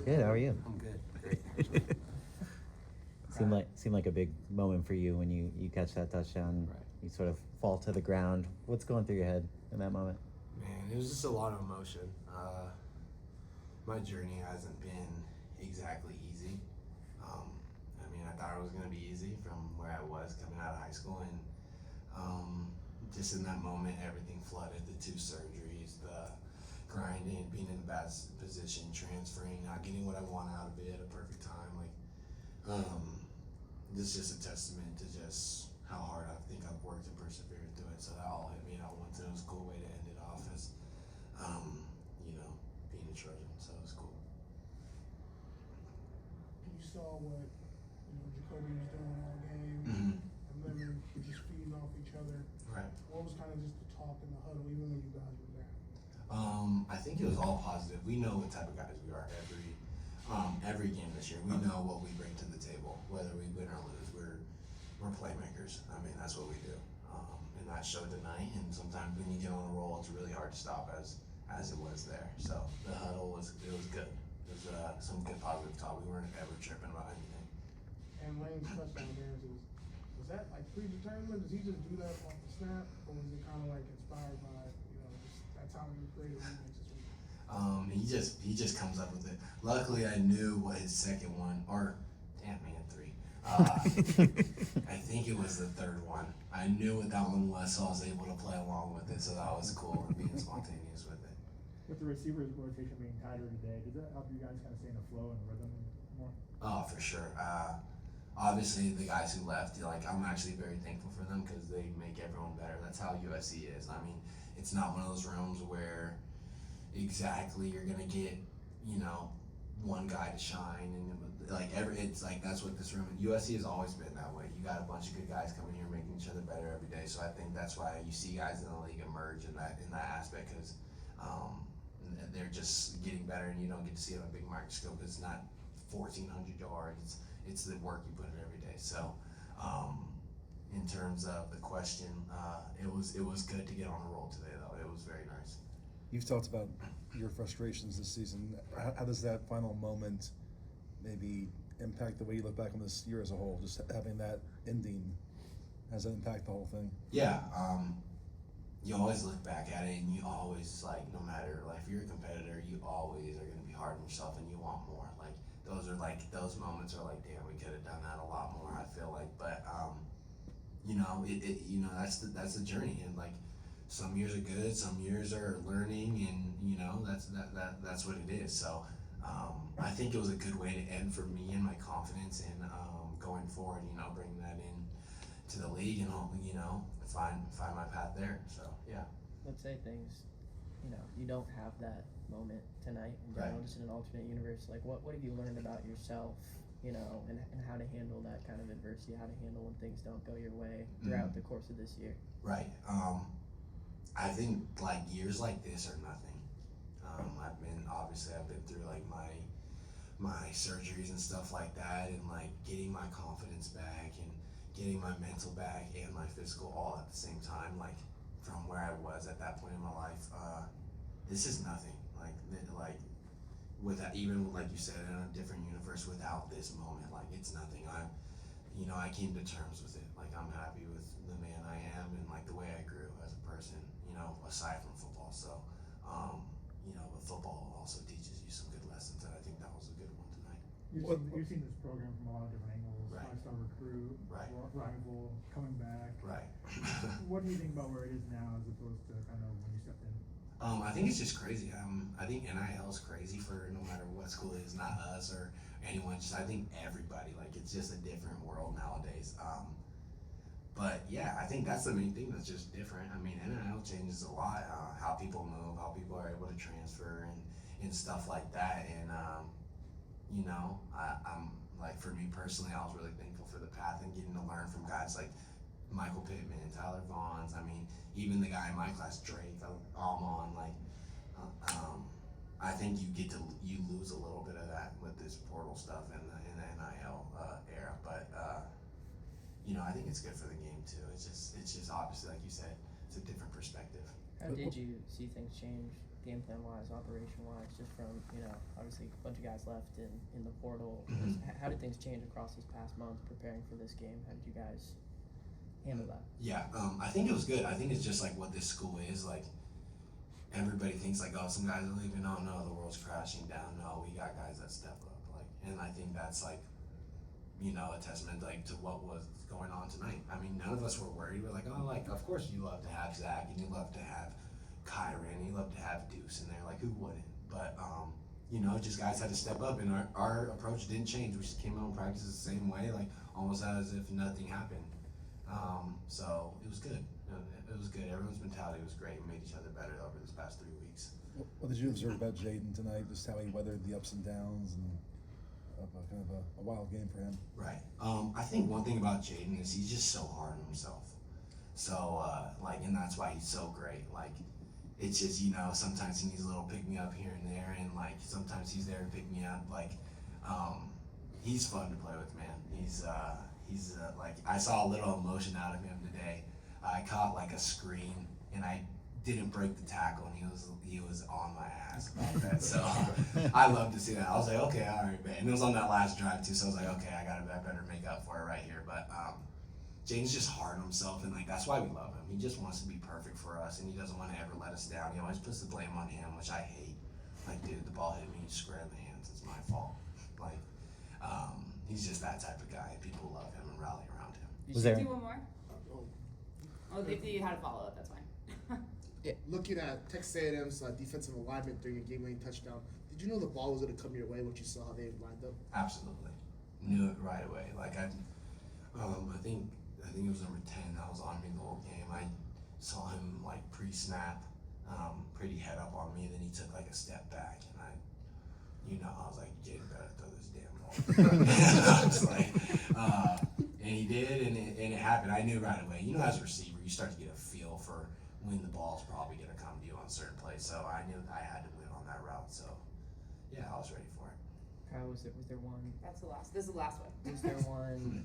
Good. How are you? I'm good. Great. Actually. Seemed like a big moment for you when you catch that touchdown. Right. You sort of fall to the ground. What's going through your head in that moment? Man, it was just a lot of emotion. My journey hasn't been exactly easy. I mean, I thought it was going to be easy from where I was coming out of high school, and just in that moment, everything flooded. The 2 surgeries, the grinding, being in the bad position, transferring, not getting what I want out of it at a perfect time. This is just a testament to just how hard I think I've worked and persevered through it. So that all hit me at once, and it was a cool way to end it off as, being a Trojan. So it was cool. You saw what Jacoby was doing all game, Mm-hmm. and Lemon just feeding off each other. Right. What was kind of just the talk in the huddle, even when you guys were down? I think it was all positive. We know what type of guys we are every game this year. We know what we bring to the table, whether we win or lose. We're playmakers. I mean, that's what we do, and that showed tonight. And sometimes when you get on a roll, it's really hard to stop as it was there. So the huddle was good. It was some good positive talk. We weren't ever tripping about anything. And Lane's touchdown there, was that like predetermined? Does he just do that off the snap, or was it kind of like inspired by just that's how he created remakes this week? He just comes up with it. Luckily, I knew what his second one, or damn, he had 3. I think it was the third one. I knew what that one was, so I was able to play along with it. So that was cool, being spontaneous with it. With the receivers rotation being tighter today, does that help you guys kind of stay in the flow and rhythm more? Oh, for sure. Obviously, the guys who left, I'm actually very thankful for them because they make everyone better. That's how USC is. I mean, it's not one of those rooms where exactly you're gonna get, one guy to shine and it's like that's what this room. USC has always been that way. You got a bunch of good guys coming here making each other better every day. So I think that's why you see guys in the league emerge in that aspect because they're just getting better, and you don't get to see it on a big microscope. It's not 1,400 yards. It's the work you put in every day. So, in terms of the question, it was good to get on a roll today, though. It was very nice. You've talked about your frustrations this season. How does that final moment maybe impact the way you look back on this year as a whole? Just having that ending, has that impact the whole thing? Yeah. You always look back at it, and you always no matter if you're a competitor, you always are going to be hard on yourself, and you want more. Those moments are damn, we could have done that a lot more. I feel but that's the journey, and some years are good, some years are learning, and that's what it is. So I think it was a good way to end for me and my confidence in going forward. Bringing that in to the league and find my path there. So yeah. Let's say things, you don't have that moment tonight in general, Right. just in an alternate universe. What have you learned about yourself, and how to handle that kind of adversity, how to handle when things don't go your way throughout the course of this year? Right. I think years like this are nothing. I've been through my surgeries and stuff like that, and getting my confidence back and getting my mental back and my physical all at the same time, from where I was at that point in my life. This is nothing. Without, even like you said, in a different universe, without this moment, it's nothing. I came to terms with it. I'm happy with the man I am and the way I grew as a person, aside from football. So, but football also teaches you some good lessons, and I think that was a good one tonight. You've seen this program from a lot of different angles. Right. 5-star recruit, Right. rival, coming back. Right. What do you think about where it is now as opposed to kind of when you stepped in? I think it's just crazy. I think NIL is crazy for no matter what school it is, not us or anyone. I think everybody. It's just a different world nowadays. But yeah, I think that's the main thing that's just different. I mean, NIL changes a lot. How people move, how people are able to transfer, and stuff like that. And I'm for me personally, I was really thankful for the path and getting to learn from guys like Michael Pittman, Tyler Vaughns. I mean, even the guy in my class, Drake, Almon. I think you lose a little bit of that with this portal stuff in the NIL era. But I think it's good for the game too. It's just obviously, like you said, it's a different perspective. How did you see things change game plan wise, operation wise, just from, you know, obviously a bunch of guys left in the portal. How did things change across this past month preparing for this game? How did you guys handle that? Yeah, I think it was good. I think it's just like what this school is. Like, everybody thinks like, oh, some guys are leaving. Oh no, the world's crashing down. No, we got guys that step up. Like, and I think that's like, you know, a testament like to what was going on tonight. I mean, none of us were worried. We're like, oh, like of course you love to have Zach and you love to have Kyron, and you love to have Deuce in there. Like, who wouldn't? But you know, just guys had to step up, and our approach didn't change. We just came out and practiced the same way, like almost as if nothing happened. So it was good. It was good. Everyone's mentality was great. We made each other better over this past 3 weeks. What did you observe about Jaden tonight? Just how he weathered the ups and downs and kind of a wild game for him. Right. I think one thing about Jaden is he's just so hard on himself. So like, and that's why he's so great. Like, it's just, you know, sometimes he needs a little pick me up here and there, and like sometimes he's there to pick me up. Like, he's fun to play with, man. He's like, I saw a little emotion out of him today. I caught like a screen, and I didn't break the tackle, and he was on my ass about that. So I love to see that. I was like, okay, all right, man. And it was on that last drive too, so I was like, okay, I better make up for it right here. But Jaden's just hard on himself, and like that's why we love him. He just wants to be perfect for us, and he doesn't want to ever let us down. He always puts the blame on him, which I hate. Like, dude, the ball hit me square in the hands. It's my fault. Like, he's just that type of guy. People love him and rally around him. Was You there- should do one more. Oh, if you had a follow up, that's fine. Looking at Texas A&M's defensive alignment during your game-winning touchdown, did you know the ball was going to come your way once you saw how they lined up? Absolutely, knew it right away. Like I think it was number 10 that was on me the whole game. I saw him like pre-snap, pretty head up on me. Then he took like a step back, and I was like, Jaden better throw this damn ball. I was like, and he did, and it happened. I knew right away. You know, as a receiver, you start to get a feel for when the ball's probably going to come to you on certain plays. So I knew I had to win on that route. So yeah, I was ready for it. Kyle, was there one? That's the last. This is the last one. Was there one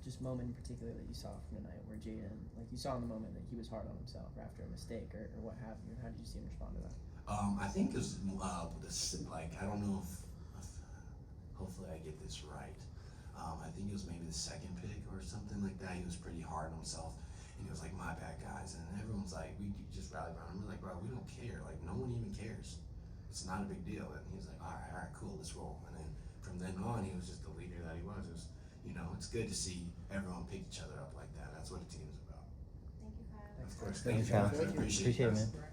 just moment in particular that you saw from tonight where Jaden, like you saw in the moment that he was hard on himself after a mistake or what have you, and how did you see him respond to that? I think there's like, I don't know if hopefully I get this right. I think it was maybe the second pick or something like that. He was pretty hard on himself, and he was like, "My bad, guys," and everyone's like, "We just rallied around him." We're like, "Bro, we don't care. Like, no one even cares. It's not a big deal." And he was like, all right, cool, let's roll." And then from then on, he was just the leader that he was. It was, you know, it's good to see everyone pick each other up like that. That's what a team is about. Thank you, Kyle. Of course, Thank you, thank you. Kyle. I appreciate Appreciate it, guys. man.